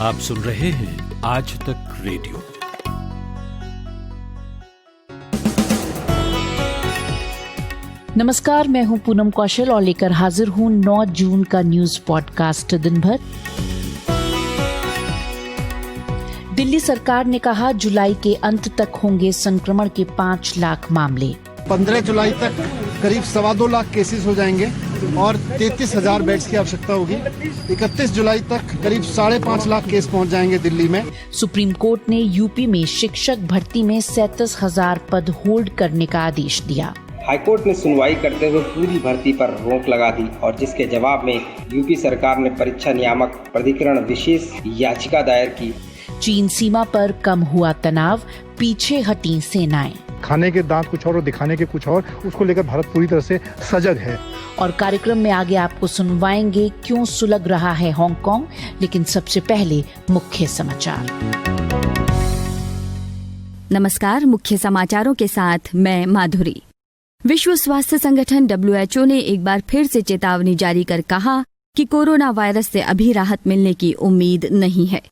आप सुन रहे हैं आज तक रेडियो। नमस्कार, मैं हूं पूनम कौशल और लेकर हाजिर हूं 9 जून का न्यूज पॉडकास्ट दिन भर। दिल्ली सरकार ने कहा जुलाई के अंत तक होंगे संक्रमण के 5 लाख मामले। 15 जुलाई तक करीब 2.25 लाख केसेस हो जाएंगे और 33,000 बेड्स की आवश्यकता होगी। 31 जुलाई तक करीब 5.5 लाख केस पहुंच जाएंगे दिल्ली में। सुप्रीम कोर्ट ने यूपी में शिक्षक भर्ती में 37,000 पद होल्ड करने का आदेश दिया। हाईकोर्ट ने सुनवाई करते हुए पूरी भर्ती पर रोक लगा दी और जिसके जवाब में यूपी सरकार ने परीक्षा नियामक प्राधिकरण विशेष याचिका दायर की। चीन सीमा पर कम हुआ तनाव, पीछे हटी सेनाएं। खाने के दांत कुछ और दिखाने के कुछ और, उसको लेकर भारत पूरी तरह से सजग है। और कार्यक्रम में आगे आपको सुनवाएंगे क्यों सुलग रहा है हांगकांग, लेकिन सबसे पहले मुख्य समाचार। नमस्कार, मुख्य समाचारों के साथ मैं माधुरी। विश्व स्वास्थ्य संगठन WHO ने एक बार फिर से चेतावनी जारी कर कहा कि कोरोना वायरस से अभी राहत मिलने की उम्मीद नहीं है।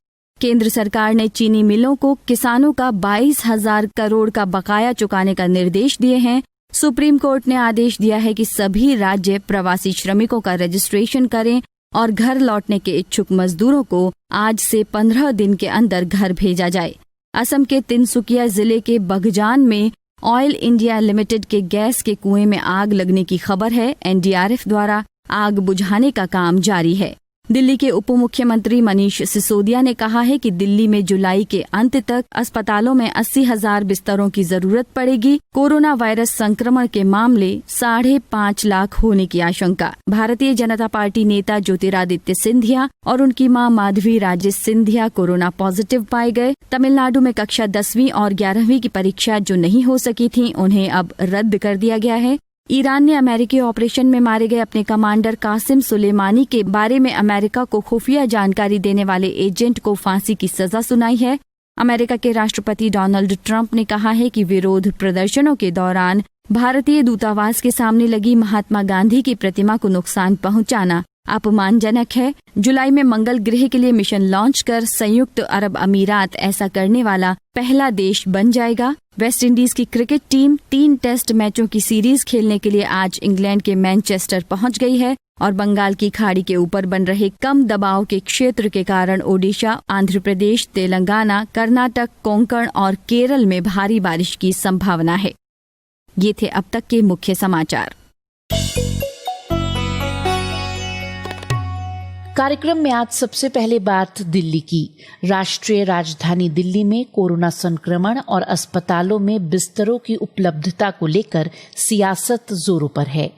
केंद्र सरकार ने चीनी मिलों को किसानों का 22,000 करोड़ का बकाया चुकाने का निर्देश दिए हैं। सुप्रीम कोर्ट ने आदेश दिया है कि सभी राज्य प्रवासी श्रमिकों का रजिस्ट्रेशन करें और घर लौटने के इच्छुक मजदूरों को आज से 15 दिन के अंदर घर भेजा जाए। असम के तिनसुकिया जिले के बघजान में ऑयल इंडिया लिमिटेड के गैस के कुएं में आग लगने की खबर है। NDRF द्वारा आग बुझाने का काम जारी है। दिल्ली के उप मुख्यमंत्री मनीष सिसोदिया ने कहा है कि दिल्ली में जुलाई के अंत तक अस्पतालों में 80,000 बिस्तरों की जरूरत पड़ेगी। कोरोना वायरस संक्रमण के मामले 5.5 लाख होने की आशंका। भारतीय जनता पार्टी नेता ज्योतिरादित्य सिंधिया और उनकी मां माधवी राजेश सिंधिया कोरोना पॉजिटिव पाए गए। तमिलनाडु में कक्षा 10वीं और 11वीं की परीक्षा जो नहीं हो सकी थी, उन्हें अब रद्द कर दिया गया है। ईरान ने अमेरिकी ऑपरेशन में मारे गए अपने कमांडर कासिम सुलेमानी के बारे में अमेरिका को खुफिया जानकारी देने वाले एजेंट को फांसी की सजा सुनाई है। अमेरिका के राष्ट्रपति डोनाल्ड ट्रंप ने कहा है कि विरोध प्रदर्शनों के दौरान भारतीय दूतावास के सामने लगी महात्मा गांधी की प्रतिमा को नुकसान पहुंचाना अपमानजनक है। जुलाई में मंगल ग्रह के लिए मिशन लॉन्च कर संयुक्त अरब अमीरात ऐसा करने वाला पहला देश बन जाएगा। वेस्ट इंडीज की क्रिकेट टीम 3 टेस्ट मैचों की सीरीज खेलने के लिए आज इंग्लैंड के मैनचेस्टर पहुंच गई है और बंगाल की खाड़ी के ऊपर बन रहे कम दबाव के क्षेत्र के कारण ओडिशा, आंध्र प्रदेश, तेलंगाना, कर्नाटक, कोंकण और केरल में भारी बारिश की संभावना है। ये थे अब तक के मुख्य समाचार। कार्यक्रम में आज सबसे पहले बात दिल्ली की। राष्ट्रीय राजधानी दिल्ली में कोरोना संक्रमण और अस्पतालों में बिस्तरों की उपलब्धता को लेकर सियासत जोरों पर है।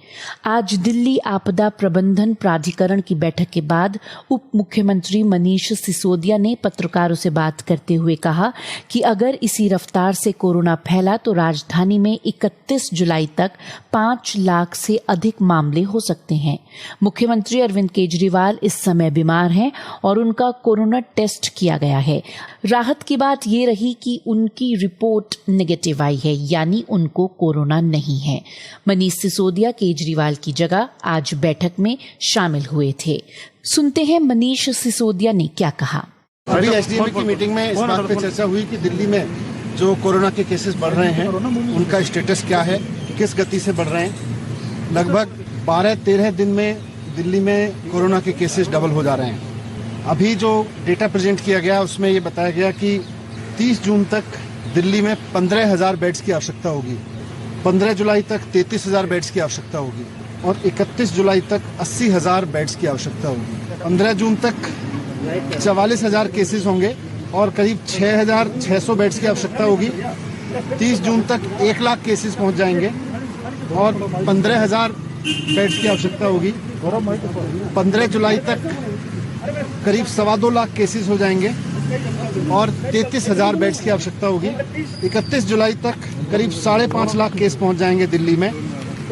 आज दिल्ली आपदा प्रबंधन प्राधिकरण की बैठक के बाद उप मुख्यमंत्री मनीष सिसोदिया ने पत्रकारों से बात करते हुए कहा कि अगर इसी रफ्तार से कोरोना फैला तो राजधानी में 31 जुलाई तक 5 लाख से अधिक मामले हो सकते हैं। मुख्यमंत्री अरविंद केजरीवाल इस समय बीमार हैं और उनका कोरोना टेस्ट किया गया है। राहत की बात ये रही कि उनकी रिपोर्ट नेगेटिव आई है, यानी उनको कोरोना नहीं है। मनीष सिसोदिया केजरीवाल की जगह आज बैठक में शामिल हुए थे। सुनते हैं मनीष सिसोदिया ने क्या कहा। अभी एसडीएम की मीटिंग में इस बात पे चर्चा हुई कि दिल्ली में जो कोरोना के केसेस बढ़ रहे हैं उनका स्टेटस क्या है, किस गति से बढ़ रहे हैं। लगभग 12-13 दिन में दिल्ली में कोरोना के केसेस डबल हो जा रहे हैं। अभी जो डेटा प्रेजेंट किया गया उसमें ये बताया गया कि 30 जून तक दिल्ली में 15,000 बेड्स की आवश्यकता होगी, 15 जुलाई तक 33,000 बेड्स की आवश्यकता होगी और 31 जुलाई तक 80,000 बेड्स की आवश्यकता होगी। 15 जून तक 44,000 केसेस होंगे और करीब 6,600 बेड्स की आवश्यकता होगी। 30 जून तक 1 लाख केसेस पहुंच जाएंगे और 15,000 बेड्स की आवश्यकता होगी। 15 जुलाई तक करीब 2.25 लाख केसेस हो जाएंगे और 33,000 बेड्स की आवश्यकता होगी। 31 जुलाई तक करीब 5.5 लाख केस पहुंच जाएंगे दिल्ली में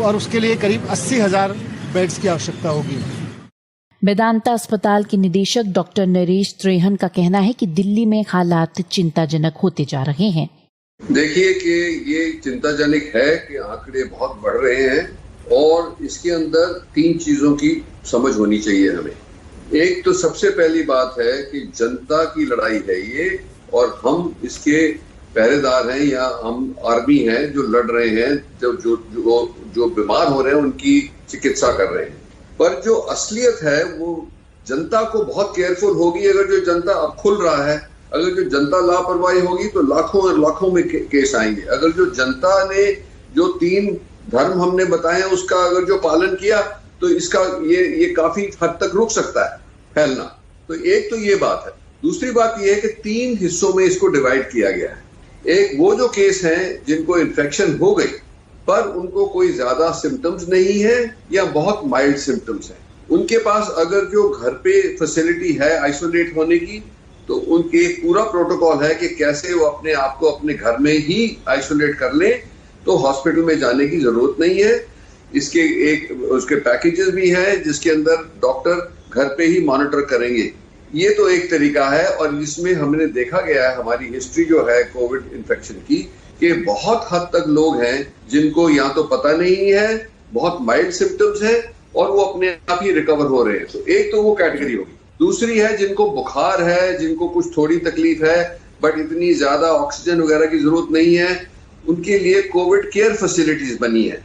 और उसके लिए करीब 80,000 बेड्स की आवश्यकता होगी। वेदांता अस्पताल के निदेशक डॉक्टर नरेश त्रेहन का कहना है कि दिल्ली में हालात चिंताजनक होते जा रहे हैं। देखिए कि ये चिंताजनक है कि आंकड़े बहुत बढ़ रहे हैं और इसके अंदर 3 चीजों की समझ होनी चाहिए हमें। एक तो सबसे पहली बात है कि जनता की लड़ाई है ये, और हम इसके पहरेदार हैं या हम आर्मी हैं जो लड़ रहे हैं, जो बीमार हो रहे हैं उनकी चिकित्सा कर रहे हैं। पर जो असलियत है वो जनता को बहुत केयरफुल होगी। अगर जो जनता अब खुल रहा है, अगर जो जनता लापरवाही होगी तो लाखों और लाखों में केस आएंगे। अगर जो जनता ने जो 3 धर्म हमने बताए हैं उसका अगर जो पालन किया तो इसका ये काफी हद तक रुक सकता है फैलना। तो एक तो ये बात है। दूसरी बात ये है कि 3 हिस्सों में इसको डिवाइड किया गया है। एक वो जो केस हैं जिनको इन्फेक्शन हो गई पर उनको कोई ज्यादा सिम्टम्स नहीं है या बहुत माइल्ड सिम्टम्स हैं, उनके पास अगर जो घर पे फैसिलिटी है आइसोलेट होने की तो उनके पूरा प्रोटोकॉल है कि कैसे वो अपने आप को अपने घर में ही आइसोलेट कर लें, तो हॉस्पिटल में जाने की जरूरत नहीं है। इसके उसके पैकेजेस भी हैं जिसके अंदर डॉक्टर घर पे ही मॉनिटर करेंगे। ये तो एक तरीका है, और इसमें हमने देखा गया है हमारी हिस्ट्री जो है कोविड इन्फेक्शन की कि बहुत हद तक लोग हैं जिनको या तो पता नहीं है, बहुत माइल्ड सिम्टम्स है और वो अपने आप ही रिकवर हो रहे हैं। तो एक तो वो कैटेगरी होगी। दूसरी है जिनको बुखार है, जिनको कुछ थोड़ी तकलीफ है बट इतनी ज्यादा ऑक्सीजन वगैरह की जरूरत नहीं है, उनके लिए कोविड केयर फैसिलिटीज बनी है।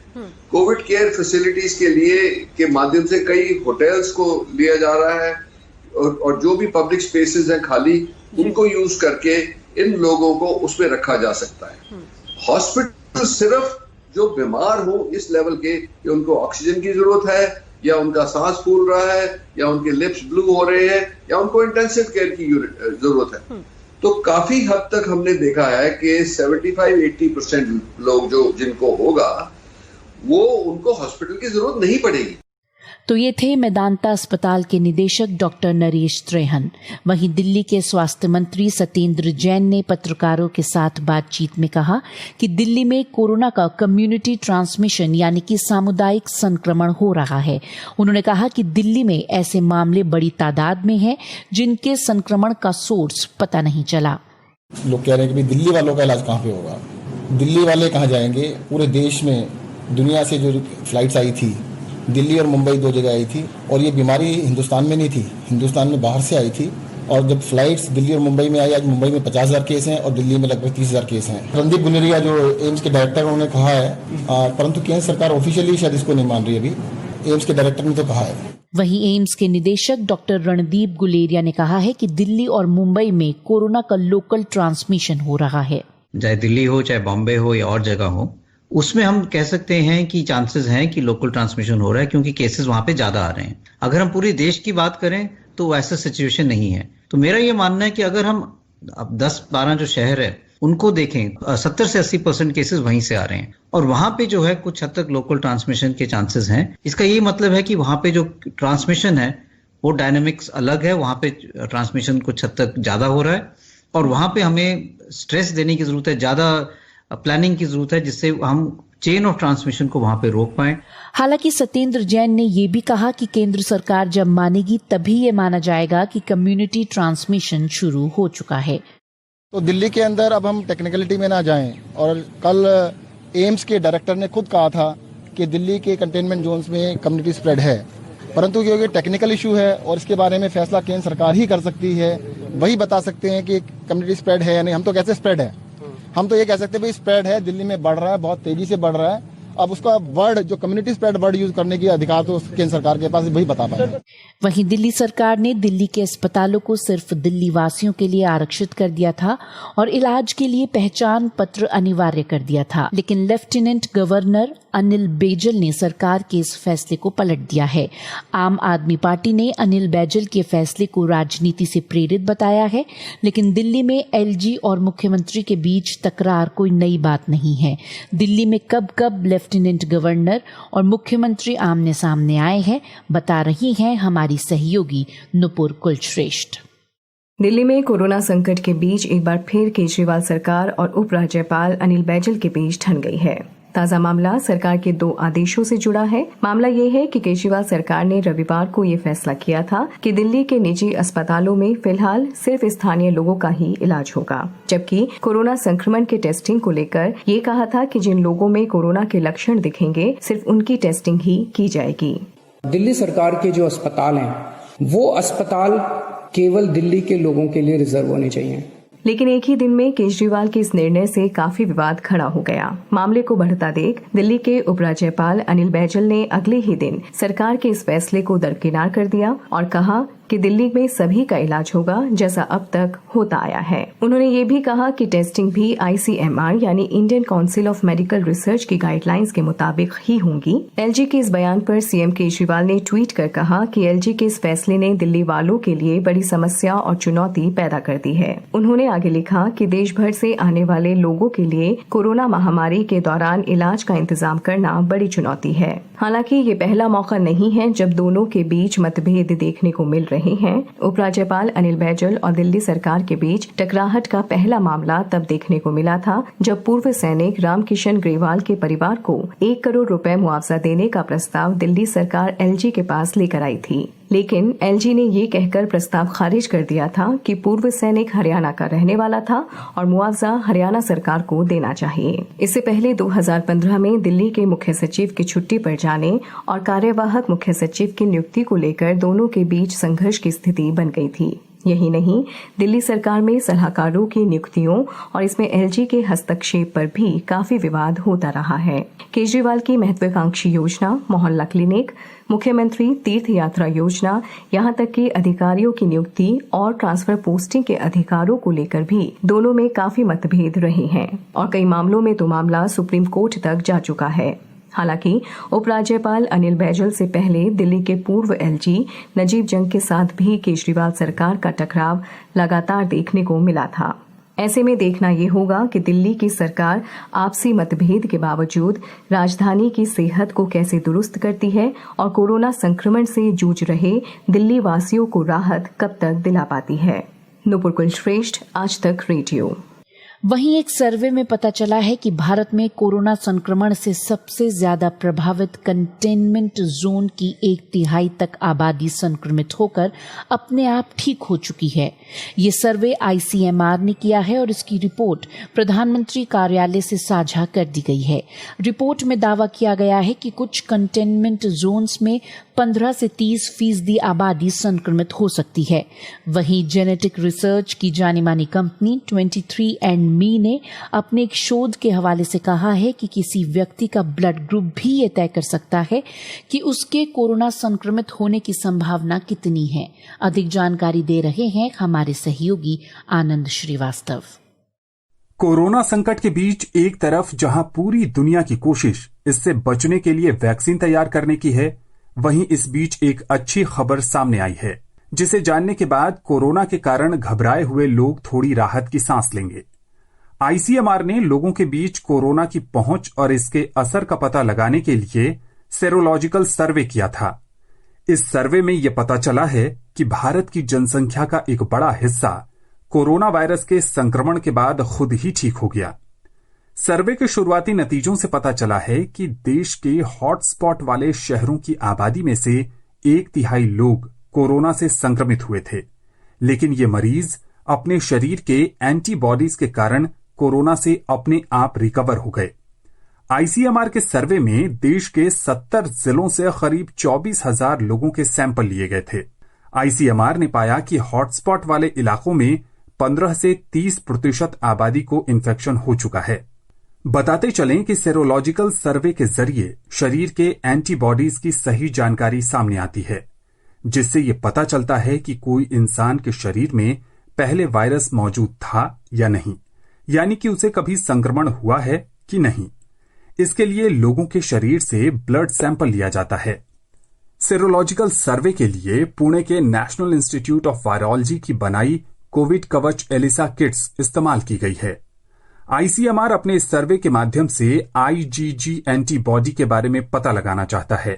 कोविड केयर फैसिलिटीज के लिए के माध्यम से कई होटल्स को लिया जा रहा है और जो भी पब्लिक स्पेसेस हैं खाली उनको यूज करके इन लोगों को उसमें रखा जा सकता है। हॉस्पिटल सिर्फ जो बीमार हो इस लेवल के कि उनको ऑक्सीजन की जरूरत है या उनका सांस फूल रहा है या उनके लिप्स ब्लू हो रहे हैं या उनको इंटेंसिव केयर की जरूरत है, तो काफी हद तक हमने देखा है कि 75-80% लोग जो जिनको होगा वो उनको हॉस्पिटल की जरूरत नहीं पड़ेगी। तो ये थे मेदांता अस्पताल के निदेशक डॉक्टर नरेश त्रेहन। वहीं दिल्ली के स्वास्थ्य मंत्री सत्येंद्र जैन ने पत्रकारों के साथ बातचीत में कहा कि दिल्ली में कोरोना का कम्युनिटी ट्रांसमिशन यानी कि सामुदायिक संक्रमण हो रहा है। उन्होंने कहा कि दिल्ली में ऐसे मामले बड़ी तादाद में हैं जिनके संक्रमण का सोर्स पता नहीं चला। लोग कह रहे हैं कि दिल्ली वालों का इलाज कहाँ पे होगा, दिल्ली वाले कहाँ जाएंगे। पूरे देश में दुनिया से जो फ्लाइट्स आई थी, दिल्ली और मुंबई 2 जगह आई थी, और ये बीमारी हिंदुस्तान में नहीं थी, हिंदुस्तान में बाहर से आई थी। और जब फ्लाइट्स दिल्ली और मुंबई में आई, आज मुंबई में 50,000 केस हैं और दिल्ली में लगभग 30,000 केस हैं। रणदीप गुलेरिया जो एम्स के डायरेक्टर उन्होंने कहा है, परंतु केंद्र सरकार ऑफिशियली शायद इसको नहीं मान रही। अभी एम्स के डायरेक्टर ने तो कहा है। वहीं एम्स के निदेशक डॉक्टर रणदीप गुलेरिया ने कहा है कि दिल्ली और मुंबई में कोरोना का लोकल ट्रांसमिशन हो रहा है। चाहे दिल्ली हो, चाहे बॉम्बे हो या और जगह हो, उसमें हम कह सकते हैं कि चांसेस हैं कि लोकल ट्रांसमिशन हो रहा है क्योंकि केसेस वहां पे ज्यादा आ रहे हैं। अगर हम पूरे देश की बात करें तो ऐसा सिचुएशन नहीं है। तो मेरा ये मानना है कि अगर हम अब 10-12 जो शहर है उनको देखें, 70 से 80% केसेस वहीं से आ रहे हैं और वहां पे जो है कुछ हद तक लोकल ट्रांसमिशन के चांसेस हैं। इसका यही मतलब है कि वहां पे जो ट्रांसमिशन है वो डायनेमिक्स अलग है, वहां पे ट्रांसमिशन कुछ हद तक ज्यादा हो रहा है और वहां पे हमें स्ट्रेस देने की जरूरत है, ज्यादा प्लानिंग की जरूरत है जिससे हम चेन ऑफ ट्रांसमिशन को वहां पे रोक पाएं। हालांकि सत्येंद्र जैन ने ये भी कहा कि केंद्र सरकार जब मानेगी तभी ये माना जाएगा कि कम्युनिटी ट्रांसमिशन शुरू हो चुका है। तो दिल्ली के अंदर अब हम टेक्निकलिटी में ना जाएं, और कल एम्स के डायरेक्टर ने खुद कहा था कि दिल्ली के कंटेनमेंट जोन्स में कम्युनिटी स्प्रेड है, परंतु क्योंकि टेक्निकल इशू है और इसके बारे में फैसला केंद्र सरकार ही कर सकती है, वही बता सकते हैं कि कम्युनिटी स्प्रेड है या नहीं। हम तो कैसे स्प्रेड है, हम तो ये कह सकते हैं भाई स्प्रेड है, दिल्ली में बढ़ रहा है, बहुत तेजी से बढ़ रहा है। अब उसका वर्ड जो कम्युनिटी स्प्रेड वर्ड यूज करने की अधिकार तो केंद्र सरकार के पास, वही बता पाएगा। वहीं दिल्ली सरकार ने दिल्ली के अस्पतालों को सिर्फ दिल्ली वासियों के लिए आरक्षित कर दिया था और इलाज के लिए पहचान पत्र अनिवार्य कर दिया था, लेकिन लेफ्टिनेंट गवर्नर अनिल बैजल ने सरकार के इस फैसले को पलट दिया है। आम आदमी पार्टी ने अनिल बैजल के फैसले को राजनीति से प्रेरित बताया है, लेकिन दिल्ली में एलजी और मुख्यमंत्री के बीच तकरार कोई नई बात नहीं है। दिल्ली में कब कब लेफ्टिनेंट गवर्नर और मुख्यमंत्री आमने सामने आए हैं, बता रही हैं हमारी सहयोगी नुपुर कुलश्रेष्ठ। दिल्ली में कोरोना संकट के बीच एक बार फिर केजरीवाल सरकार और उपराज्यपाल अनिल बैजल के बीच ठन गई है। ताजा मामला सरकार के 2 आदेशों से जुड़ा है। मामला ये है कि केजरीवाल सरकार ने रविवार को ये फैसला किया था कि दिल्ली के निजी अस्पतालों में फिलहाल सिर्फ स्थानीय लोगों का ही इलाज होगा, जबकि कोरोना संक्रमण के टेस्टिंग को लेकर ये कहा था कि जिन लोगों में कोरोना के लक्षण दिखेंगे सिर्फ उनकी टेस्टिंग ही की जाएगी। दिल्ली सरकार के जो अस्पताल हैं वो अस्पताल केवल दिल्ली के लोगों के लिए रिजर्व होने चाहिए। लेकिन एक ही दिन में केजरीवाल के इस निर्णय से काफी विवाद खड़ा हो गया। मामले को बढ़ता देख दिल्ली के उपराज्यपाल अनिल बैजल ने अगले ही दिन सरकार के इस फैसले को दरकिनार कर दिया और कहा कि दिल्ली में सभी का इलाज होगा जैसा अब तक होता आया है। उन्होंने ये भी कहा कि टेस्टिंग भी ICMR यानी Indian council of medical research की गाइडलाइंस के मुताबिक ही होंगी। LG के इस बयान पर सीएम केजरीवाल ने ट्वीट कर कहा कि LG के इस फैसले ने दिल्ली वालों के लिए बड़ी समस्या और चुनौती पैदा कर दी है। उन्होंने आगे लिखा कि देश भर से आने वाले लोगों के लिए कोरोना महामारी के दौरान इलाज का इंतजाम करना बड़ी चुनौती है। हालांकि ये पहला मौका नहीं है जब दोनों के बीच मतभेद देखने को मिल रहे हैं। उपराज्यपाल अनिल बैजल और दिल्ली सरकार के बीच टकराहट का पहला मामला तब देखने को मिला था जब पूर्व सैनिक रामकिशन ग्रेवाल के परिवार को 1 करोड़ रुपए मुआवजा देने का प्रस्ताव दिल्ली सरकार LG के पास लेकर आई थी। लेकिन LG ने ये कहकर प्रस्ताव खारिज कर दिया था कि पूर्व सैनिक हरियाणा का रहने वाला था और मुआवजा हरियाणा सरकार को देना चाहिए। इससे पहले 2015 में दिल्ली के मुख्य सचिव की छुट्टी पर जाने और कार्यवाहक मुख्य सचिव की नियुक्ति को लेकर दोनों के बीच संघर्ष की स्थिति बन गई थी। यही नहीं, दिल्ली सरकार में सलाहकारों की नियुक्तियों और इसमें LG के हस्तक्षेप पर भी काफी विवाद होता रहा है। केजरीवाल की महत्वाकांक्षी योजना मोहल्ला क्लिनिक, मुख्यमंत्री तीर्थ यात्रा योजना, यहाँ तक कि अधिकारियों की नियुक्ति और ट्रांसफर पोस्टिंग के अधिकारों को लेकर भी दोनों में काफी मतभेद रहे हैं और कई मामलों में तो मामला सुप्रीम कोर्ट तक जा चुका है। हालांकि उपराज्यपाल अनिल बैजल से पहले दिल्ली के पूर्व LG नजीब जंग के साथ भी केजरीवाल सरकार का टकराव लगातार देखने को मिला था। ऐसे में देखना ये होगा कि दिल्ली की सरकार आपसी मतभेद के बावजूद राजधानी की सेहत को कैसे दुरुस्त करती है और कोरोना संक्रमण से जूझ रहे दिल्ली वासियों को राहत कब तक दिला पाती है। नुपुर कुलश्रेष्ठ, आज तक रेडियो। वहीं एक सर्वे में पता चला है कि भारत में कोरोना संक्रमण से सबसे ज्यादा प्रभावित कंटेनमेंट जोन की 1/3 तक आबादी संक्रमित होकर अपने आप ठीक हो चुकी है। ये सर्वे ICMR ने किया है और इसकी रिपोर्ट प्रधानमंत्री कार्यालय से साझा कर दी गई है। रिपोर्ट में दावा किया गया है कि कुछ कंटेनमेंट जोन्स में 15 से 30% आबादी संक्रमित हो सकती है। वहीं जेनेटिक रिसर्च की जानी मानी कंपनी 23andMe ने अपने एक शोध के हवाले से कहा है कि किसी व्यक्ति का ब्लड ग्रुप भी ये तय कर सकता है कि उसके कोरोना संक्रमित होने की संभावना कितनी है। अधिक जानकारी दे रहे हैं हमारे सहयोगी आनंद श्रीवास्तव। कोरोना संकट के बीच एक तरफ जहां पूरी दुनिया की कोशिश इससे बचने के लिए वैक्सीन तैयार करने की है, वहीं इस बीच एक अच्छी खबर सामने आई है जिसे जानने के बाद कोरोना के कारण घबराए हुए लोग थोड़ी राहत की सांस लेंगे। ICMR ने लोगों के बीच कोरोना की पहुंच और इसके असर का पता लगाने के लिए सेरोलॉजिकल सर्वे किया था। इस सर्वे में यह पता चला है कि भारत की जनसंख्या का एक बड़ा हिस्सा कोरोना वायरस के संक्रमण के बाद खुद ही ठीक हो गया। सर्वे के शुरुआती नतीजों से पता चला है कि देश के हॉटस्पॉट वाले शहरों की आबादी में से 1/3 लोग कोरोना से संक्रमित हुए थे, लेकिन ये मरीज अपने शरीर के एंटीबॉडीज के कारण कोरोना से अपने आप रिकवर हो गए। ICMR के सर्वे में देश के 70 जिलों से करीब 24,000 लोगों के सैंपल लिए गए थे। ICMR ने पाया कि हॉटस्पॉट वाले इलाकों में 15 से 30% आबादी को इन्फेक्शन हो चुका है। बताते चलें कि सेरोलॉजिकल सर्वे के जरिए शरीर के एंटीबॉडीज की सही जानकारी सामने आती है, जिससे ये पता चलता है कि कोई इंसान के शरीर में पहले वायरस मौजूद था या नहीं, यानी कि उसे कभी संक्रमण हुआ है कि नहीं। इसके लिए लोगों के शरीर से ब्लड सैंपल लिया जाता है। सेरोलॉजिकल सर्वे के लिए पुणे के नेशनल इंस्टीट्यूट ऑफ वायरोलॉजी की बनाई कोविड कवच एलिसा किट्स इस्तेमाल की गई है। ICMR अपने इस सर्वे के माध्यम से IgG एंटीबॉडी के बारे में पता लगाना चाहता है।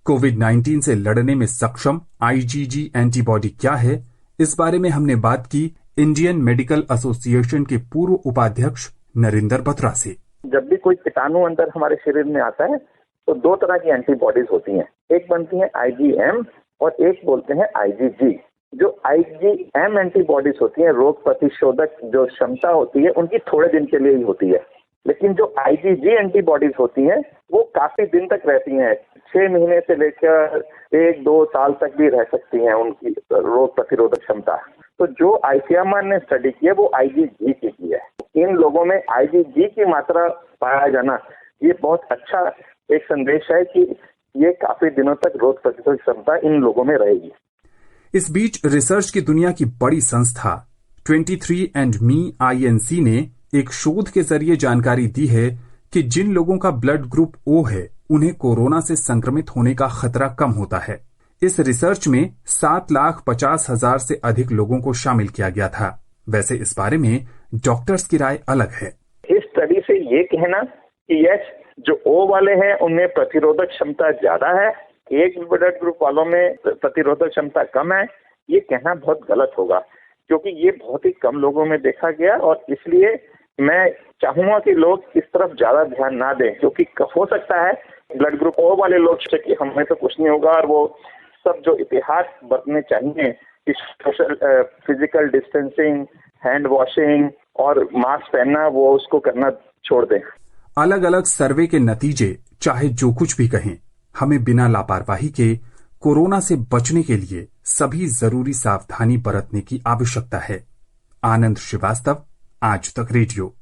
कोविड-19 से लड़ने में सक्षम IgG एंटीबॉडी क्या है, इस बारे में हमने बात की इंडियन मेडिकल एसोसिएशन के पूर्व उपाध्यक्ष नरेंद्र बत्रा से। जब भी कोई कीटाणु अंदर हमारे शरीर में आता है तो 2 तरह की एंटीबॉडीज होती हैं। एक बनती है IgM और एक बोलते हैं IgG। जो IgM एंटीबॉडीज होती हैं, रोग प्रतिशोधक जो क्षमता होती है उनकी थोड़े दिन के लिए ही होती है, लेकिन जो IgG एंटीबॉडीज होती हैं वो काफी दिन तक रहती हैं। 6 महीने से लेकर 1-2 साल तक भी रह सकती हैं उनकी रोग प्रतिरोधक क्षमता। तो जो आईसीएमआर ने स्टडी की है वो IgG की है। इन लोगों में IgG की मात्रा पाया जाना ये बहुत अच्छा एक संदेश है कि ये काफी दिनों तक रोग प्रतिरोधक क्षमता इन लोगों में रहेगी। इस बीच रिसर्च की दुनिया की बड़ी संस्था 23andMe INC ने एक शोध के जरिए जानकारी दी है कि जिन लोगों का ब्लड ग्रुप O है उन्हें कोरोना से संक्रमित होने का खतरा कम होता है। इस रिसर्च में 7,50,000 से अधिक लोगों को शामिल किया गया था। वैसे इस बारे में डॉक्टर्स की राय अलग है। इस स्टडी से ये कहना कि यस जो O वाले हैं उनमें प्रतिरोधक क्षमता ज्यादा है, एक ब्लड ग्रुप वालों में प्रतिरोधक क्षमता कम है, ये कहना बहुत गलत होगा क्योंकि ये बहुत ही कम लोगों में देखा गया। और इसलिए मैं चाहूंगा कि लोग इस तरफ ज्यादा ध्यान ना दें क्योंकि हो सकता है ब्लड ग्रुप O वाले लोग से कि हमें तो कुछ नहीं होगा और वो सब जो एहतियात बरतने चाहिए कि social physical distancing, hand washing और मास्क पहनना वो उसको करना छोड़ दें। अलग अलग सर्वे के नतीजे चाहे जो कुछ भी कहें, हमें बिना लापरवाही के कोरोना से बचने के लिए सभी जरूरी सावधानी बरतने की आवश्यकता है। आनंद श्रीवास्तव, आज तक रेडियो।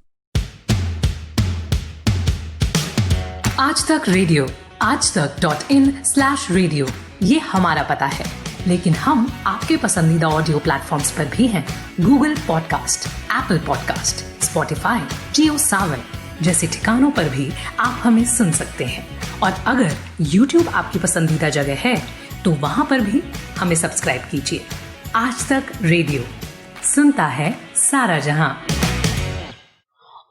आज तक रेडियो आजतक.in/रेडियो ये हमारा पता है, लेकिन हम आपके पसंदीदा ऑडियो प्लेटफॉर्म्स पर भी हैं। Google podcast, Apple podcast, Spotify, Jio Saavn जैसे ठिकानों पर भी आप हमें सुन सकते हैं। और अगर YouTube आपकी पसंदीदा जगह है तो वहां पर भी हमें सब्सक्राइब कीजिए। आज तक रेडियो सुनता है सारा जहां।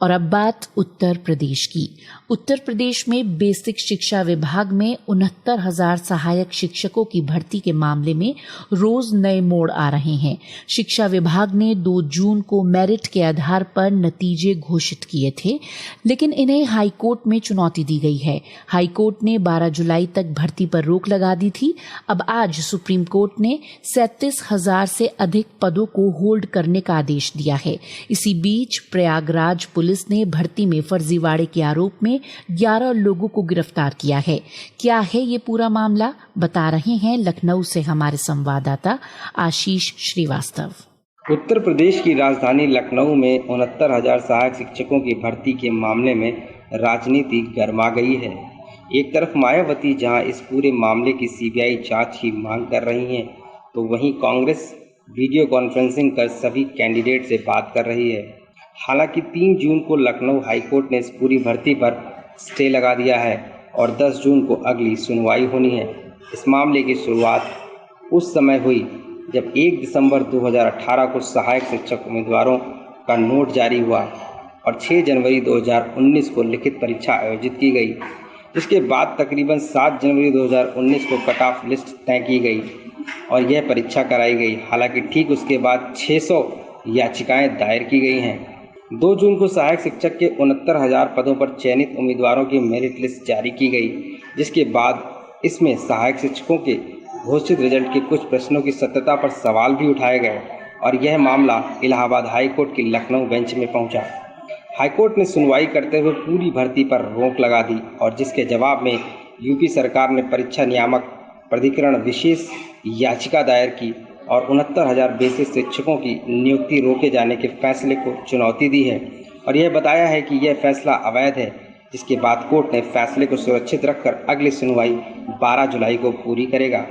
और अब बात उत्तर प्रदेश की। उत्तर प्रदेश में बेसिक शिक्षा विभाग में 69,000 सहायक शिक्षकों की भर्ती के मामले में रोज नए मोड़ आ रहे हैं। शिक्षा विभाग ने 2 जून को मेरिट के आधार पर नतीजे घोषित किए थे, लेकिन इन्हें हाईकोर्ट में चुनौती दी गई है। हाईकोर्ट ने 12 जुलाई तक भर्ती पर रोक लगा दी थी। अब आज सुप्रीम कोर्ट ने 37,000 से अधिक पदों को होल्ड करने का आदेश दिया है। इसी बीच प्रयागराज पुलिस ने भर्ती में फर्जीवाड़े के आरोप में 11 लोगों को गिरफ्तार किया है। क्या है ये पूरा मामला, बता रहे हैं लखनऊ से हमारे संवाददाता आशीष श्रीवास्तव। उत्तर प्रदेश की राजधानी लखनऊ में 69,000 सहायक शिक्षकों की भर्ती के मामले में राजनीति गर्मा गई है। एक तरफ मायावती जहां इस पूरे मामले की CBI जांच की मांग कर रही हैं, तो वहीं कांग्रेस वीडियो कॉन्फ्रेंसिंग कर सभी कैंडिडेट से बात कर रही है। हालांकि 3 जून को लखनऊ हाईकोर्ट ने इस पूरी भर्ती पर स्टे लगा दिया है और 10 जून को अगली सुनवाई होनी है। इस मामले की शुरुआत उस समय हुई जब 1 दिसंबर 2018 को सहायक शिक्षक उम्मीदवारों का नोट जारी हुआ और 6 जनवरी 2019 को लिखित परीक्षा आयोजित की गई। इसके बाद तकरीबन 7 जनवरी 2019 को कट ऑफ लिस्ट तय की गई और यह परीक्षा कराई गई। हालांकि ठीक उसके बाद 600 याचिकाएं दायर की गई हैं। 2 जून को सहायक शिक्षक के 69,000 पदों पर चयनित उम्मीदवारों की मेरिट लिस्ट जारी की गई, जिसके बाद इसमें सहायक शिक्षकों के घोषित रिजल्ट के कुछ प्रश्नों की सत्यता पर सवाल भी उठाए गए और यह मामला इलाहाबाद हाईकोर्ट की लखनऊ बेंच में पहुंचा। हाईकोर्ट ने सुनवाई करते हुए पूरी भर्ती पर रोक लगा दी और जिसके जवाब में यूपी सरकार ने परीक्षा नियामक प्राधिकरण विशेष याचिका दायर की और 69,000 बेसिक शिक्षकों की नियुक्ति रोके जाने के फैसले को चुनौती दी है और यह बताया है कि यह फैसला अवैध है, जिसके बाद कोर्ट ने फैसले को सुरक्षित रखकर अगली सुनवाई 12 जुलाई को पूरी करेगा।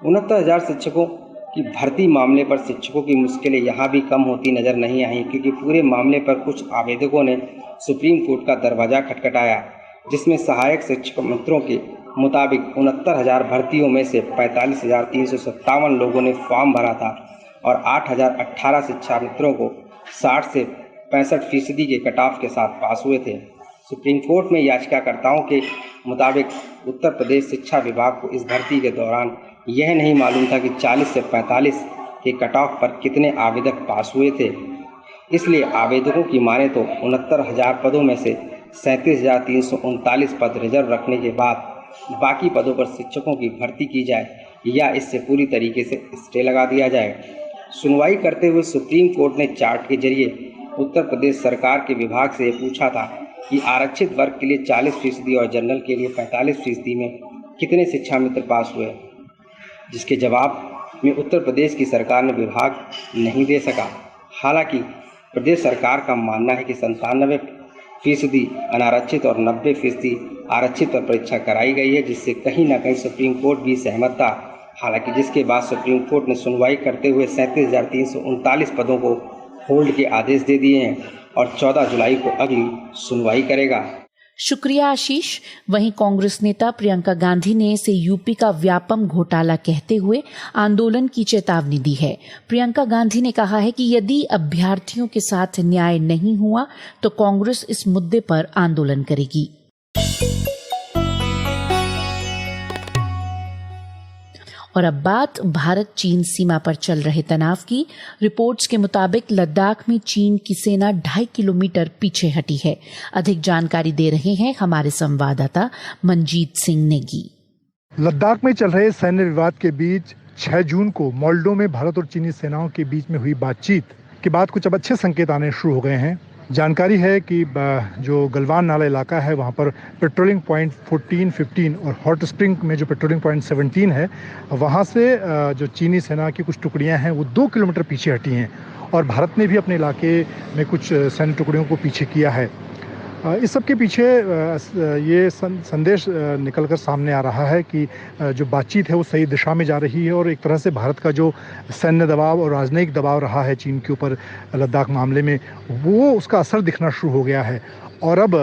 69,000 शिक्षकों की भर्ती मामले पर शिक्षकों की मुश्किलें यहाँ भी कम होती नजर नहीं आई, क्योंकि पूरे मामले पर कुछ आवेदकों ने सुप्रीम कोर्ट का दरवाजा खटखटाया, जिसमें सहायक शिक्षक मित्रों के मुताबिक 69,000 भर्तियों में से 45,357 लोगों ने फॉर्म भरा था और 8,018 शिक्षा मित्रों को 60 से 65% के कट ऑफ के साथ पास हुए थे। सुप्रीम कोर्ट में याचिकाकर्ताओं के मुताबिक उत्तर प्रदेश शिक्षा विभाग को इस भर्ती के दौरान यह नहीं मालूम था कि 40 से 45 के कट ऑफ पर कितने आवेदक पास हुए थे। इसलिए आवेदकों की माने तो 69,000 पदों में से 37,339 पद रिजर्व रखने के बाद बाकी पदों पर शिक्षकों की भर्ती की जाए या इससे पूरी तरीके से स्टे लगा दिया जाए। सुनवाई करते हुए सुप्रीम कोर्ट ने चार्ट के जरिए उत्तर प्रदेश सरकार के विभाग से पूछा था कि आरक्षित वर्ग के लिए 40% और जनरल के लिए 45% में कितने शिक्षा मित्र पास हुए। जिसके जवाब में उत्तर प्रदेश की सरकार ने विभाग नहीं दे सका। हालांकि प्रदेश सरकार का मानना है कि 97% अनारक्षित और 90% आरक्षित पर परीक्षा कराई गई है, जिससे कहीं ना कहीं सुप्रीम कोर्ट भी सहमत था। हालांकि जिसके बाद सुप्रीम कोर्ट ने सुनवाई करते हुए 37,339 पदों को होल्ड के आदेश दे दिए हैं और 14 जुलाई को अगली सुनवाई करेगा। शुक्रिया आशीष। वहीं कांग्रेस नेता प्रियंका गांधी ने इसे यूपी का व्यापम घोटाला कहते हुए आंदोलन की चेतावनी दी है। प्रियंका गांधी ने कहा है कि यदि अभ्यर्थियों के साथ न्याय नहीं हुआ तो कांग्रेस इस मुद्दे पर आंदोलन करेगी। और अब बात भारत चीन सीमा पर चल रहे तनाव की। रिपोर्ट्स के मुताबिक लद्दाख में चीन की सेना 2.5 किलोमीटर पीछे हटी है। अधिक जानकारी दे रहे हैं हमारे संवाददाता मनजीत सिंह नेगी। लद्दाख में चल रहे सैन्य विवाद के बीच 6 जून को मोल्डो में भारत और चीनी सेनाओं के बीच में हुई बातचीत के बाद कुछ अब अच्छे संकेत आने शुरू हो गए हैं। जानकारी है कि जो गलवान नाला इलाका है वहाँ पर पेट्रोलिंग पॉइंट 14, 15 और हॉट स्प्रिंग में जो पेट्रोलिंग पॉइंट 17 है, वहाँ से जो चीनी सेना की कुछ टुकड़ियाँ हैं वो 2 किलोमीटर पीछे हटी हैं और भारत ने भी अपने इलाके में कुछ सैन्य टुकड़ियों को पीछे किया है। इस सब के पीछे ये संदेश निकलकर सामने आ रहा है कि जो बातचीत है वो सही दिशा में जा रही है और एक तरह से भारत का जो सैन्य दबाव और राजनयिक दबाव रहा है चीन के ऊपर लद्दाख मामले में, वो उसका असर दिखना शुरू हो गया है। और अब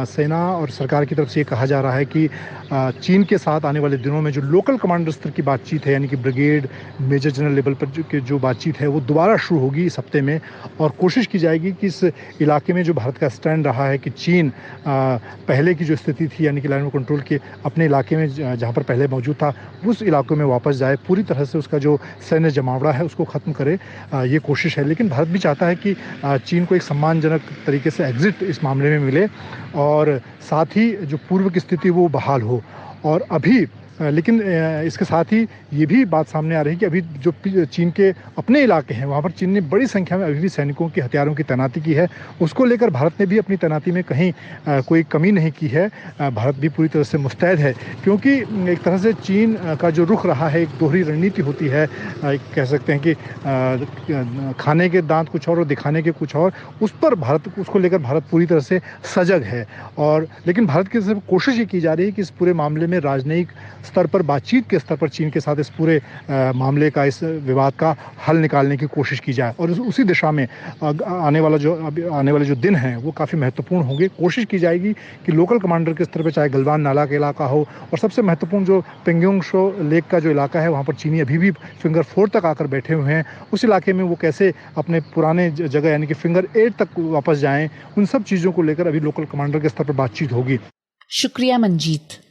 सेना और सरकार की तरफ से ये कहा जा रहा है कि चीन के साथ आने वाले दिनों में जो लोकल कमांडर स्तर की बातचीत है, यानी कि ब्रिगेड मेजर जनरल लेवल पर जो बातचीत है वो दोबारा शुरू होगी इस हफ्ते में और कोशिश की जाएगी कि इस इलाके में जो भारत का स्टैंड रहा है कि चीन पहले की जो स्थिति थी, यानी कि लाइन ऑफ कंट्रोल के अपने इलाके में जहाँ पर पहले मौजूद था, उस इलाकों में वापस जाए, पूरी तरह से उसका जो सैन्य जमावड़ा है उसको ख़त्म करे, ये कोशिश है। लेकिन भारत भी चाहता है कि चीन को एक सम्मानजनक तरीके से एग्जिट इस मामले में मिले और साथ ही जो पूर्व की स्थिति वो बहाल हो। और अभी लेकिन इसके साथ ही ये भी बात सामने आ रही है कि अभी जो चीन के अपने इलाके हैं वहाँ पर चीन ने बड़ी संख्या में अभी भी सैनिकों की हथियारों की तैनाती की है। उसको लेकर भारत ने भी अपनी तैनाती में कहीं कोई कमी नहीं की है। भारत भी पूरी तरह से मुस्तैद है, क्योंकि एक तरह से चीन का जो रुख रहा है, एक दोहरी रणनीति होती है, कह सकते हैं कि खाने के दांत कुछ और दिखाने के कुछ और, उस पर भारत, उसको लेकर भारत पूरी तरह से सजग है। और लेकिन भारत की तरफ कोशिश ये की जा रही है कि इस पूरे मामले में राजनयिक स्तर पर, बातचीत के स्तर पर चीन के साथ इस पूरे मामले का, इस विवाद का हल निकालने की कोशिश की जाए। और उसी दिशा में आने वाले जो दिन हैं वो काफ़ी महत्वपूर्ण होंगे। कोशिश की जाएगी कि लोकल कमांडर के स्तर पर, चाहे गलवान नाला का इलाका हो और सबसे महत्वपूर्ण जो पेंगोंग शो लेक का जो इलाका है, वहाँ पर चीनी अभी भी फिंगर 4 तक आकर बैठे हुए हैं, उस इलाके में वो कैसे अपने पुराने जगह यानी कि फिंगर 8 तक वापस जाएं, उन सब चीज़ों को लेकर अभी लोकल कमांडर के स्तर पर बातचीत होगी। शुक्रिया मनजीत।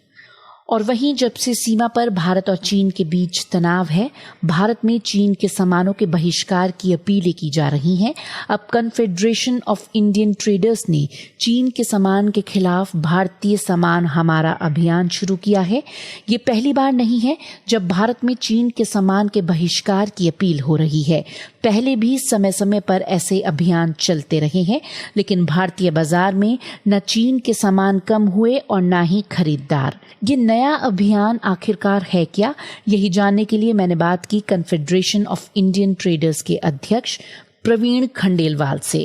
और वहीं जब से सीमा पर भारत और चीन के बीच तनाव है, भारत में चीन के सामानों के बहिष्कार की अपीलें की जा रही हैं। अब कन्फेडरेशन ऑफ इंडियन ट्रेडर्स ने चीन के सामान के खिलाफ भारतीय सामान हमारा अभियान शुरू किया है। ये पहली बार नहीं है जब भारत में चीन के सामान के बहिष्कार की अपील हो रही है। पहले भी समय समय पर ऐसे अभियान चलते रहे हैं, लेकिन भारतीय बाजार में न चीन के सामान कम हुए और न ही खरीदार। ये नया अभियान आखिरकार है क्या? यही जानने के लिए मैंने बात की कन्फेडरेशन ऑफ इंडियन ट्रेडर्स के अध्यक्ष प्रवीण खंडेलवाल से।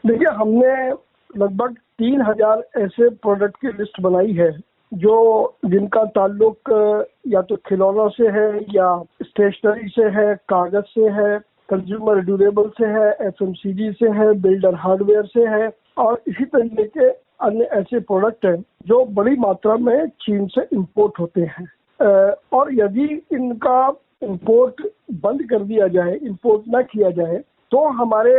देखिए, हमने लगभग 3000 ऐसे प्रोडक्ट की लिस्ट बनाई है जिनका ताल्लुक या तो खिलौनों से है, या स्टेशनरी से है, कागज से है, कंज्यूमर ड्यूरेबल से है, FMCG से है, बिल्डर हार्डवेयर से है, और इसी तरीके के अन्य ऐसे प्रोडक्ट हैं जो बड़ी मात्रा में चीन से इंपोर्ट होते हैं। और यदि इनका इंपोर्ट बंद कर दिया जाए, इंपोर्ट न किया जाए, तो हमारे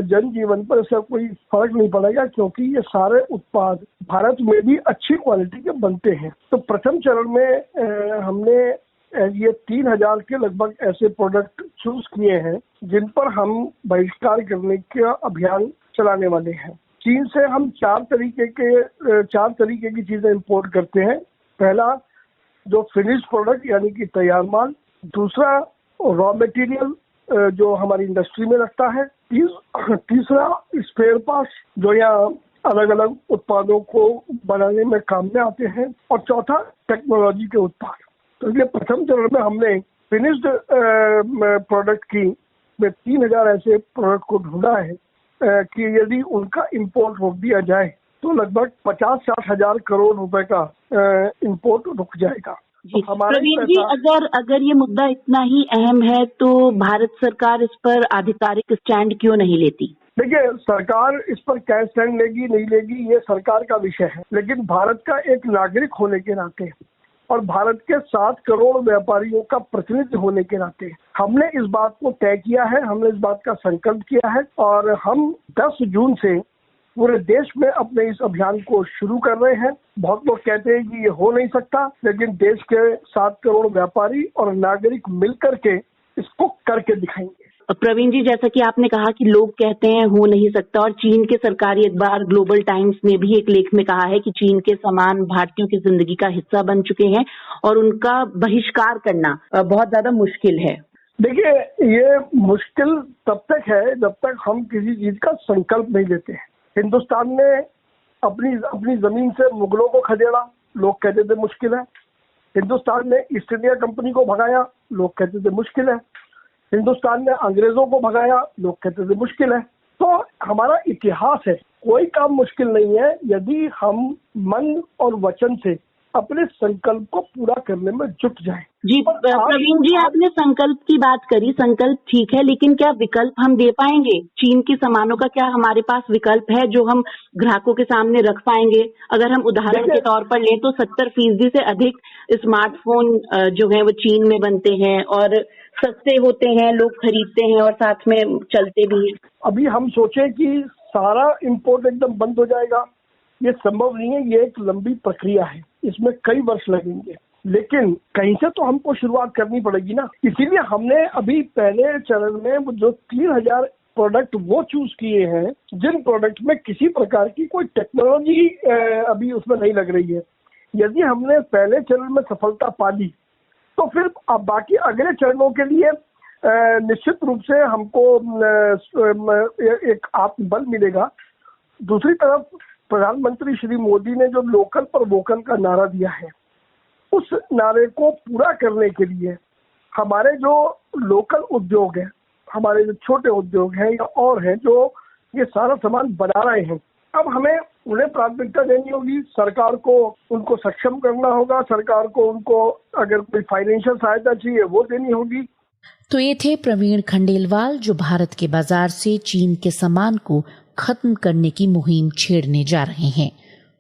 जनजीवन पर इसका कोई फर्क नहीं पड़ेगा, क्योंकि ये सारे उत्पाद भारत में भी अच्छी क्वालिटी के बनते हैं। तो प्रथम चरण में हमने ये 3000 के लगभग ऐसे प्रोडक्ट चूज किए हैं जिन पर हम बहिष्कार करने का अभियान चलाने वाले हैं। चीन से हम 4 तरीके की चीजें इंपोर्ट करते हैं। पहला, जो फिनिश्ड प्रोडक्ट यानी कि तैयार माल। दूसरा, रॉ मटेरियल जो हमारी इंडस्ट्री में लगता है। तीसरा, स्पेयर पार्ट्स जो यहाँ अलग अलग उत्पादों को बनाने में काम में आते हैं। और चौथा, टेक्नोलॉजी के उत्पाद। तो इसलिए प्रथम चरण में हमने फिनिश्ड प्रोडक्ट की में 3000 ऐसे प्रोडक्ट को ढूंढा है कि यदि उनका इंपोर्ट रोक दिया जाए तो लगभग 50-60 हजार करोड़ रुपए का इंपोर्ट रुक जाएगा। जी प्रवीण जी, अगर ये मुद्दा इतना ही अहम है तो भारत सरकार इस पर आधिकारिक स्टैंड क्यों नहीं लेती? देखिए, सरकार इस पर क्या स्टैंड लेगी नहीं लेगी ये सरकार का विषय है, लेकिन भारत का एक नागरिक होने के नाते और भारत के 7 करोड़ व्यापारियों का प्रतिनिधि होने के नाते हमने इस बात को तय किया है, हमने इस बात का संकल्प किया है और हम 10 जून से पूरे देश में अपने इस अभियान को शुरू कर रहे हैं। बहुत लोग कहते हैं कि ये हो नहीं सकता, लेकिन देश के 7 करोड़ व्यापारी और नागरिक मिलकर के इसको करके दिखाएंगे। प्रवीण जी, जैसा कि आपने कहा कि लोग कहते हैं हो नहीं सकता, और चीन के सरकारी अखबार ग्लोबल टाइम्स ने भी एक लेख में कहा है कि चीन के सामान भारतीयों की जिंदगी का हिस्सा बन चुके हैं और उनका बहिष्कार करना बहुत ज्यादा मुश्किल है। देखिए, ये मुश्किल तब तक है जब तक हम किसी चीज का संकल्प नहीं लेते हैं। हिंदुस्तान ने अपनी जमीन से मुगलों को खदेड़ा, लोग कहते थे मुश्किल है। हिंदुस्तान ने ईस्ट इंडिया कंपनी को भगाया, लोग कहते थे मुश्किल है। हिंदुस्तान ने अंग्रेजों को भगाया, लोग कहते थे मुश्किल है। तो हमारा इतिहास है, कोई काम मुश्किल नहीं है यदि हम मन और वचन से अपने संकल्प को पूरा करने में जुट जाएं। जी प्रवीण जी, आपने संकल्प की बात करी, संकल्प ठीक है, लेकिन क्या विकल्प हम दे पाएंगे? चीन के सामानों का क्या हमारे पास विकल्प है जो हम ग्राहकों के सामने रख पाएंगे? अगर हम उदाहरण के तौर पर लें तो 70% से अधिक स्मार्टफोन जो है वो चीन में बनते हैं और सस्ते होते हैं, लोग खरीदते हैं और साथ में चलते भी हैं। अभी हम सोचे कि सारा इम्पोर्ट एकदम बंद हो जाएगा, ये संभव नहीं है। ये एक लंबी प्रक्रिया है, इसमें कई वर्ष लगेंगे, लेकिन कहीं से तो हमको शुरुआत करनी पड़ेगी ना। इसीलिए हमने अभी पहले चरण में जो 3000 प्रोडक्ट वो चूज किए हैं जिन प्रोडक्ट में किसी प्रकार की कोई टेक्नोलॉजी अभी उसमें नहीं लग रही है। यदि हमने पहले चरण में सफलता पा ली तो फिर अब बाकी अगले चरणों के लिए निश्चित रूप से हमको एक आत्मबल मिलेगा। दूसरी तरफ प्रधानमंत्री श्री मोदी ने जो लोकल पर वोकल का नारा दिया है, उस नारे को पूरा करने के लिए हमारे जो लोकल उद्योग हैं, हमारे जो छोटे उद्योग हैं या और हैं जो ये सारा सामान बना रहे हैं, अब हमें उन्हें प्राथमिकता देनी होगी। सरकार को उनको सक्षम करना होगा, सरकार को उनको अगर कोई फाइनेंशियल सहायता चाहिए वो देनी होगी। तो ये थे प्रवीण खंडेलवाल जो भारत के बाजार से चीन के सामान को खत्म करने की मुहिम छेड़ने जा रहे हैं।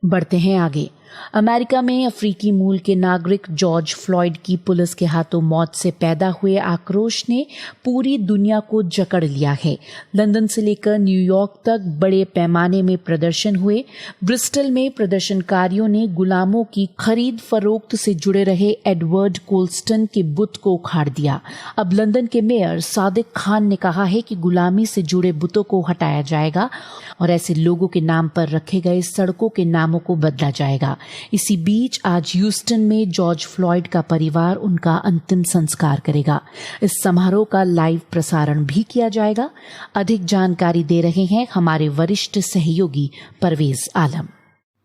बढ़ते हैं आगे। अमेरिका में अफ्रीकी मूल के नागरिक जॉर्ज फ्लॉयड की पुलिस के हाथों मौत से पैदा हुए आक्रोश ने पूरी दुनिया को जकड़ लिया है। लंदन से लेकर न्यूयॉर्क तक बड़े पैमाने में प्रदर्शन हुए। ब्रिस्टल में प्रदर्शनकारियों ने गुलामों की खरीद फरोख्त से जुड़े रहे एडवर्ड कोल्स्टन के बुत को उखाड़ दिया। अब लंदन के मेयर सादिक खान ने कहा है कि गुलामी से जुड़े बुतों को हटाया जाएगा और ऐसे लोगों के नाम पर रखे गए सड़कों के नामों को बदला जाएगा। इसी बीच आज ह्यूस्टन में जॉर्ज फ्लॉयड का परिवार उनका अंतिम संस्कार करेगा। इस समारोह का लाइव प्रसारण भी किया जाएगा। अधिक जानकारी दे रहे हैं हमारे वरिष्ठ सहयोगी परवेज आलम।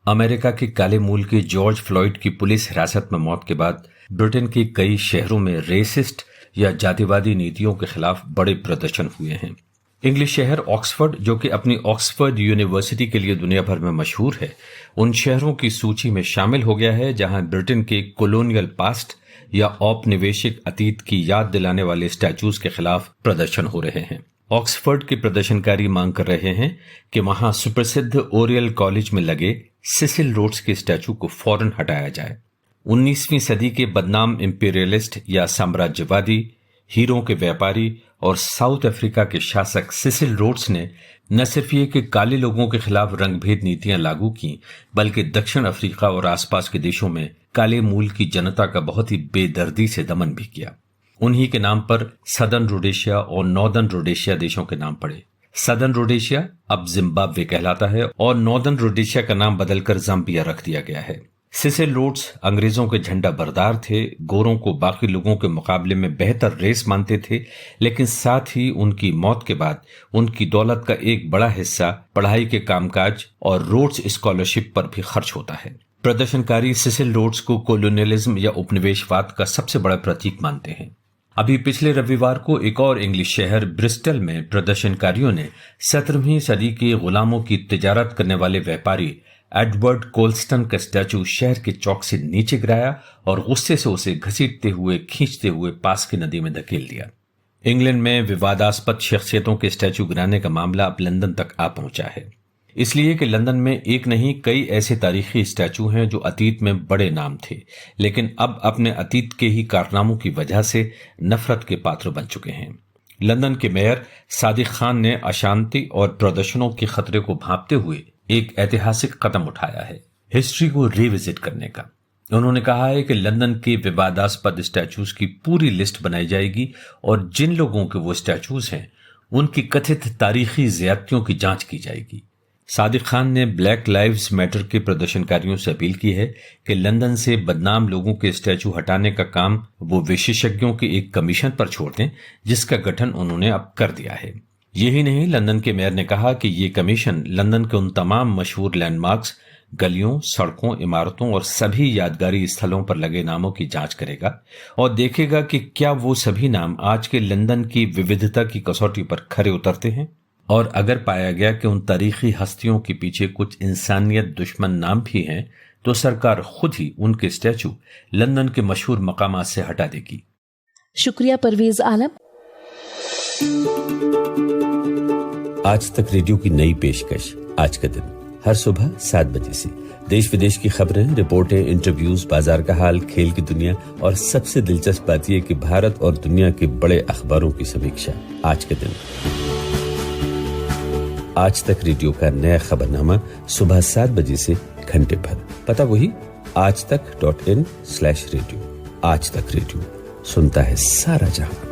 अमेरिका के काले मूल के जॉर्ज फ्लॉयड की पुलिस हिरासत में मौत के बाद ब्रिटेन के कई शहरों में रेसिस्ट या जातिवादी नीतियों के खिलाफ बड़े प्रदर्शन हुए हैं। इंग्लिश शहर ऑक्सफोर्ड, जो कि अपनी ऑक्सफोर्ड यूनिवर्सिटी के लिए दुनिया भर में मशहूर है, उन शहरों की सूची में शामिल हो गया है जहां ब्रिटेन के कोलोनियल पास्ट या औपनिवेशिक अतीत की याद दिलाने वाले स्टैचूज के खिलाफ प्रदर्शन हो रहे हैं। ऑक्सफोर्ड के प्रदर्शनकारी मांग कर रहे हैं कि वहां सुप्रसिद्ध ओरियल कॉलेज में लगे सिसिल रोड्स के स्टैचू को फौरन हटाया जाए। 19वीं सदी के बदनाम इंपीरियलिस्ट या साम्राज्यवादी, हीरों के व्यापारी और साउथ अफ्रीका के शासक सिसिल रोड्स ने न सिर्फ ये कि काले लोगों के खिलाफ रंगभेद नीतियां लागू की, बल्कि दक्षिण अफ्रीका और आसपास के देशों में काले मूल की जनता का बहुत ही बेदर्दी से दमन भी किया। उन्हीं के नाम पर सदर्न रोडेशिया और नॉर्दर्न रोडेशिया देशों के नाम पड़े। सदर्न रोडेशिया अब जिम्बाब्वे कहलाता है और नॉर्दर्न रोडेशिया का नाम बदलकर जाम्बिया रख दिया गया है। सिसिल रोड्स अंग्रेजों के झंडा बरदार थे, गोरों को बाकी लोगों के मुकाबले में बेहतर रेस मानते थे, लेकिन साथ ही उनकी मौत के बाद उनकी दौलत का एक बड़ा हिस्सा पढ़ाई के कामकाज और रोड्स स्कॉलरशिप पर भी खर्च होता है। प्रदर्शनकारी सिसिल रोड्स को कोलोनियलिज्म या उपनिवेशवाद का सबसे बड़ा प्रतीक मानते हैं। अभी पिछले रविवार को एक और इंग्लिश शहर ब्रिस्टल में प्रदर्शनकारियों ने 17वीं सदी के गुलामों की तिजारत करने वाले व्यापारी एडवर्ड कोल्स्टन का स्टैचू शहर के चौक से नीचे गिराया और गुस्से से उसे घसीटते हुए खींचते हुए पास की नदी में धकेल दिया। इंग्लैंड में विवादास्पद शख्सियतों के स्टैचू गिराने का मामला अब लंदन तक आ पहुंचा है, इसलिए कि लंदन में एक नहीं कई ऐसे तारीखी स्टैचू हैं जो अतीत में बड़े नाम थे, लेकिन अब अपने अतीत के ही कारनामों की वजह से नफरत के पात्र बन चुके हैं। लंदन के मेयर सादिक खान ने अशांति और प्रदर्शनों के खतरे को भांपते हुए एक ऐतिहासिक कदम उठाया है, हिस्ट्री को रिविजिट करने का। उन्होंने कहा है कि लंदन के विवादास्पद स्टैचूज की पूरी लिस्ट बनाई जाएगी और जिन लोगों के वो स्टैचूज हैं उनकी कथित तारीखी ज्यादतियों की जांच की जाएगी। सादिक खान ने ब्लैक लाइव्स मैटर के प्रदर्शनकारियों से अपील की है कि लंदन से बदनाम लोगों के स्टैचू हटाने का काम वो विशेषज्ञों के एक कमीशन पर छोड़ दें, जिसका गठन उन्होंने अब कर दिया है। यही नहीं, लंदन के मेयर ने कहा कि ये कमीशन लंदन के उन तमाम मशहूर लैंडमार्क्स, गलियों, सड़कों, इमारतों और सभी यादगारी स्थलों पर लगे नामों की जांच करेगा और देखेगा कि क्या वो सभी नाम आज के लंदन की विविधता की कसौटी पर खरे उतरते हैं। और अगर पाया गया कि उन तारीखी हस्तियों के पीछे कुछ इंसानियत दुश्मन नाम भी हैं, तो सरकार खुद ही उनके स्टैचू लंदन के मशहूर मकामात से हटा देगी। शुक्रिया परवेज आलम। आज तक रेडियो की नई पेशकश, आज का दिन, हर सुबह 7 बजे से देश विदेश की खबरें, रिपोर्टें, इंटरव्यूज, बाजार का हाल, खेल की दुनिया और सबसे दिलचस्प बात यह कि भारत और दुनिया के बड़े अखबारों की समीक्षा। आज का दिन, आज तक रेडियो का नया खबरनामा सुबह 7 बजे से घंटे भर। पता वही aajtak.in/रेडियो। आज तक रेडियो सुनता है सारा जहां।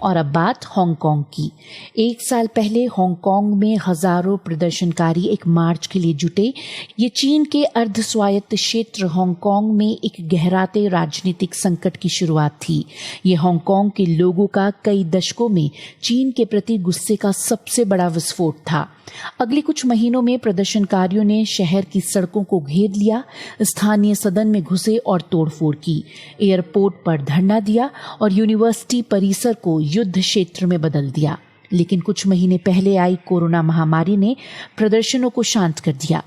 और अब बात हांगकांग की। एक साल पहले हांगकांग में हजारों प्रदर्शनकारी एक मार्च के लिए जुटे। ये चीन के अर्ध स्वायत्त क्षेत्र हांगकांग में एक गहराते राजनीतिक संकट की शुरुआत थी। ये हांगकांग के लोगों का कई दशकों में चीन के प्रति गुस्से का सबसे बड़ा विस्फोट था। अगले कुछ महीनों में प्रदर्शनकारियों ने शहर की सड़कों को घेर लिया, स्थानीय सदन में घुसे और तोड़फोड़ की, एयरपोर्ट पर धरना दिया और यूनिवर्सिटी परिसर को युद्ध क्षेत्र में बदल दिया। लेकिन कुछ महीने पहले आई कोरोना महामारी ने प्रदर्शनों को शांत कर दिया।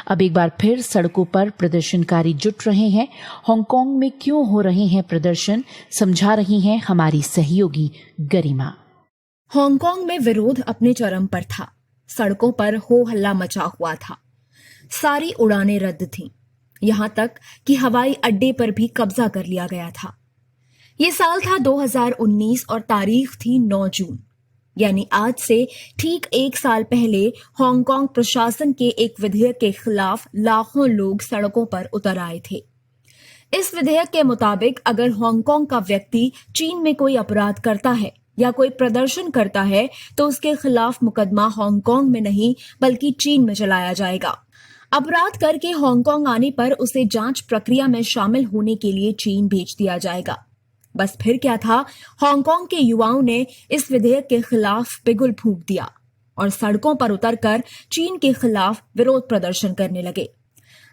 अब एक बार फिर सड़कों पर प्रदर्शनकारी जुट रहे हैं। हांगकांग में क्यों हो रहे हैं प्रदर्शन, समझा रही हैं हमारी सहयोगी गरिमा। हांगकांग में विरोध अपने चरम पर था। सड़कों पर हो हल्ला मचा हुआ था। सारी उड़ानें रद्द थीं। यहां तक कि हवाई अड्डे पर भी कब्जा कर लिया गया था। ये साल था 2019 और तारीख थी 9 जून, यानी आज से ठीक एक साल पहले हांगकांग प्रशासन के एक विधेयक के खिलाफ लाखों लोग सड़कों पर उतर आए थे। इस विधेयक के मुताबिक अगर हांगकांग का व्यक्ति चीन में कोई अपराध करता है या कोई प्रदर्शन करता है तो उसके खिलाफ मुकदमा हांगकांग में नहीं बल्कि चीन में चलाया जाएगा। अपराध करके हांगकांग आने पर उसे जांच प्रक्रिया में शामिल होने के लिए चीन भेज दिया जाएगा। बस फिर क्या था, हांगकांग के युवाओं ने इस विधेयक के खिलाफ बिगुल फूंक दिया और सड़कों पर उतरकर चीन के खिलाफ विरोध प्रदर्शन करने लगे।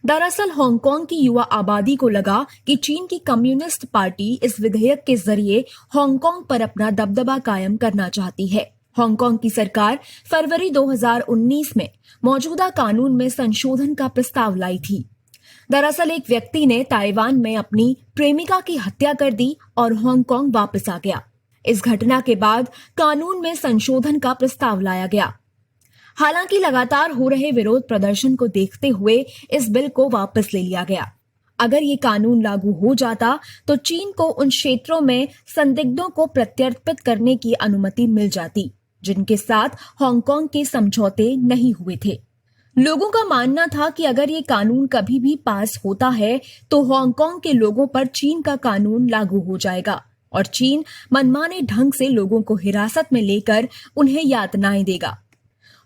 दरअसल हांगकांग की युवा आबादी को लगा कि चीन की कम्युनिस्ट पार्टी इस विधेयक के जरिए हांगकांग पर अपना दबदबा कायम करना चाहती है। हांगकांग की सरकार फरवरी 2019 में मौजूदा कानून में संशोधन का प्रस्ताव लाई थी। दरअसल एक व्यक्ति ने ताइवान में अपनी प्रेमिका की हत्या कर दी और हांगकांग वापस आ गया। इस घटना के बाद कानून में संशोधन का प्रस्ताव लाया गया। हालांकि लगातार हो रहे विरोध प्रदर्शन को देखते हुए इस बिल को वापस ले लिया गया। अगर ये कानून लागू हो जाता तो चीन को उन क्षेत्रों में संदिग्धों को प्रत्यर्पित करने की अनुमति मिल जाती जिनके साथ हांगकांग के समझौते नहीं हुए थे। लोगों का मानना था कि अगर ये कानून कभी भी पास होता है तो हांगकांग के लोगों पर चीन का कानून लागू हो जाएगा और चीन मनमाने ढंग से लोगों को हिरासत में लेकर उन्हें यातनाएं देगा।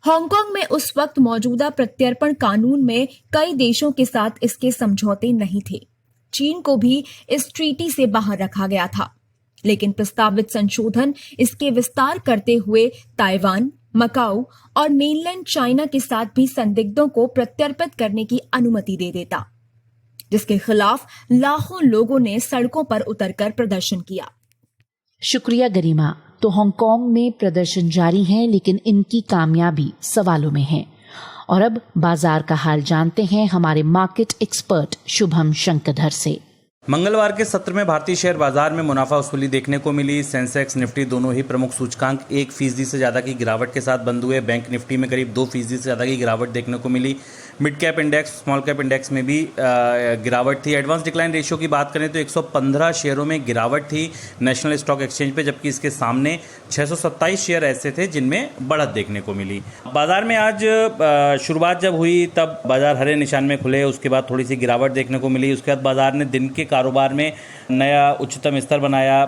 हांगकांग में उस वक्त मौजूदा प्रत्यर्पण कानून में कई देशों के साथ इसके समझौते नहीं थे। चीन को भी इस ट्रीटी से बाहर रखा गया था, लेकिन प्रस्तावित संशोधन इसके विस्तार करते हुए ताइवान, मकाऊ और मेनलैंड चाइना के साथ भी संदिग्धों को प्रत्यर्पित करने की अनुमति दे देता, जिसके खिलाफ लाखों लोगों ने सड़कों पर उतरकर प्रदर्शन किया। शुक्रिया गरिमा। तो हांगकांग में प्रदर्शन जारी है, लेकिन इनकी कामयाबी सवालों में है। और अब बाजार का हाल जानते हैं हमारे मार्केट एक्सपर्ट शुभम शंकरधर से। मंगलवार के सत्र में भारतीय शेयर बाजार में मुनाफा वसूली देखने को मिली। सेंसेक्स निफ्टी दोनों ही प्रमुख सूचकांक 1% से ज्यादा की गिरावट के साथ बंद हुए। बैंक निफ्टी में करीब 2% से ज्यादा की गिरावट देखने को मिली। Mid cap index, small cap index में भी गिरावट थी। एडवांस डिक्लाइन रेशियो की बात करें तो 115 शेयरों में गिरावट थी नेशनल स्टॉक एक्सचेंज पे, जबकि इसके सामने 627 शेयर ऐसे थे जिनमें बढ़त देखने को मिली। बाजार में आज शुरुआत जब हुई तब बाजार हरे निशान में खुले, उसके बाद थोड़ी सी गिरावट देखने को मिली। उसके बाद बाजार ने दिन के कारोबार में नया उच्चतम स्तर बनाया।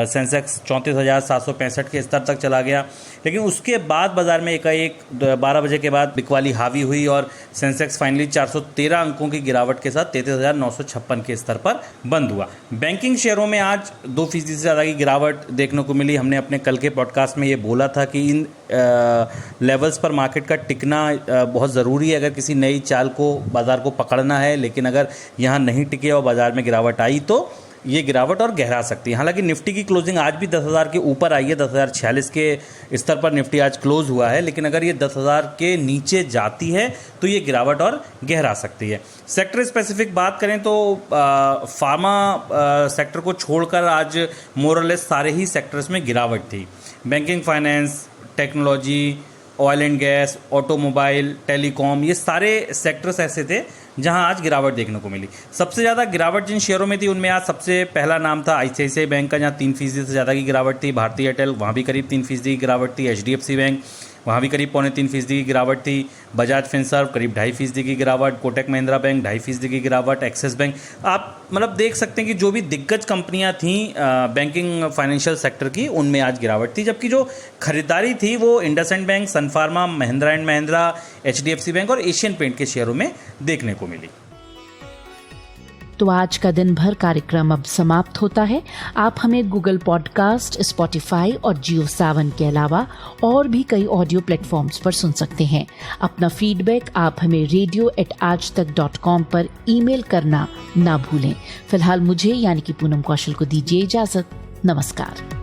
सेंसेक्स 34,765 के स्तर तक चला गया, लेकिन उसके बाद बाजार में एकाएक 12 बजे के बाद बिकवाली हावी हुई और सेंसेक्स फाइनली 413 अंकों की गिरावट के साथ 33,956 के स्तर पर बंद हुआ। बैंकिंग शेयरों में आज 2% से ज़्यादा की गिरावट देखने को मिली। हमने अपने कल के पॉडकास्ट में ये बोला था कि इन लेवल्स पर मार्केट का टिकना बहुत ज़रूरी है अगर किसी नई चाल को बाजार को पकड़ना है, लेकिन अगर यहाँ नहीं टिके और बाजार में गिरावट आई तो ये गिरावट और गहरा सकती है। हालांकि निफ्टी की क्लोजिंग आज भी 10,000 के ऊपर आई है। 10,046 के स्तर पर निफ्टी आज क्लोज हुआ है, लेकिन अगर ये 10,000 के नीचे जाती है तो ये गिरावट और गहरा सकती है। सेक्टर स्पेसिफिक बात करें तो फार्मा सेक्टर को छोड़कर आज मोरलेस सारे ही सेक्टर्स में गिरावट थी। Banking, finance, technology, oil and gas, automobile, telecom, ये सारे सेक्टर्स ऐसे थे जहां आज गिरावट देखने को मिली। सबसे ज़्यादा गिरावट जिन शेयरों में थी उनमें आज सबसे पहला नाम था ICICI बैंक का, जहां 3% से ज़्यादा की गिरावट थी। भारतीय एयरटेल, वहाँ भी करीब 3% की गिरावट थी। HDFC बैंक, वहाँ भी करीब 2.25% की गिरावट थी। बजाज फिनसर्व करीब 2.5% की गिरावट। कोटक महिंद्रा बैंक 2.5% की गिरावट। एक्सिस बैंक, आप मतलब देख सकते हैं कि जो भी दिग्गज कंपनियां थीं बैंकिंग फाइनेंशियल सेक्टर की, उनमें आज गिरावट थी। जबकि जो खरीदारी थी वो IndusInd bank, Sun Pharma, Mahindra and Mahindra, HDFC bank और एशियन पेंट के शेयरों में देखने को मिली। तो आज का दिन भर कार्यक्रम अब समाप्त होता है। आप हमें गूगल पॉडकास्ट, स्पॉटिफाई और जियो सावन के अलावा और भी कई ऑडियो प्लेटफॉर्म्स पर सुन सकते हैं। अपना फीडबैक आप हमें radio@aajtak.com पर ईमेल करना ना भूलें। फिलहाल मुझे यानी कि पूनम कौशल को दीजिए इजाजत। नमस्कार।